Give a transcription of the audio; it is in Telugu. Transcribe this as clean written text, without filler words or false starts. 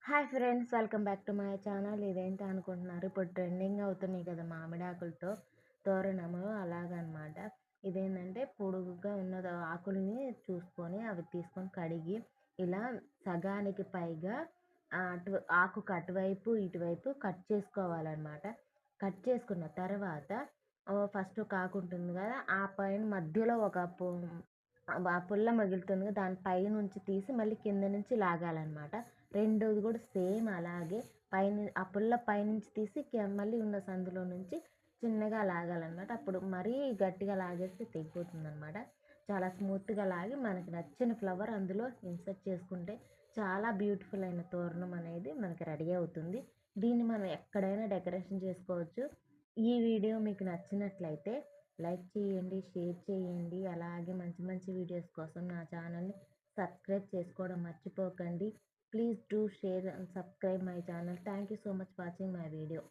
Hi friends, welcome back to my channel. ఇదేంటి అనుకుంటున్నారు? ఇప్పుడు ట్రెండింగ్ అవుతున్నాయి కదా మామిడి ఆకులతో తోరణము, అలాగనమాట. ఇదేంటంటే పొడుగుగా ఉన్న ఆకుల్ని చూసుకొని అవి తీసుకొని కడిగి ఇలా సగానికి పైగా ఆకుకు అటువైపు ఇటువైపు కట్ చేసుకోవాలన్నమాట. కట్ చేసుకున్న తర్వాత ఫస్ట్ ఒక ఆకు ఉంటుంది కదా, ఆ పైన మధ్యలో ఒక ఆ పుల్ల మిగులుతుంది కదా, దాని పైనుంచి తీసి మళ్ళీ కింద నుంచి లాగాలన్నమాట. రెండోది కూడా సేమ్ అలాగే ఆ పుల్ల పైనుంచి తీసి మళ్ళీ ఉన్న సందులో నుంచి చిన్నగా లాగాలన్నమాట. అప్పుడు మరీ గట్టిగా లాగేస్తే తెగిపోతుంది అనమాట. చాలా స్మూత్గా లాగి మనకి నచ్చిన ఫ్లవర్ అందులో ఇన్సర్ట్ చేసుకుంటే చాలా బ్యూటిఫుల్ అయిన తోరణం అనేది మనకి రెడీ అవుతుంది. దీన్ని మనం ఎక్కడైనా డెకరేషన్ చేసుకోవచ్చు. ఈ వీడియో మీకు నచ్చినట్లయితే లైక్ చేయండి, షేర్ చేయండి. అలాగే మంచి మంచి వీడియోస్ కోసం నా ఛానల్ని సబ్స్క్రైబ్ చేసుకోవడం మర్చిపోకండి. Please do share and subscribe my channel. Thank you so much for watching my video.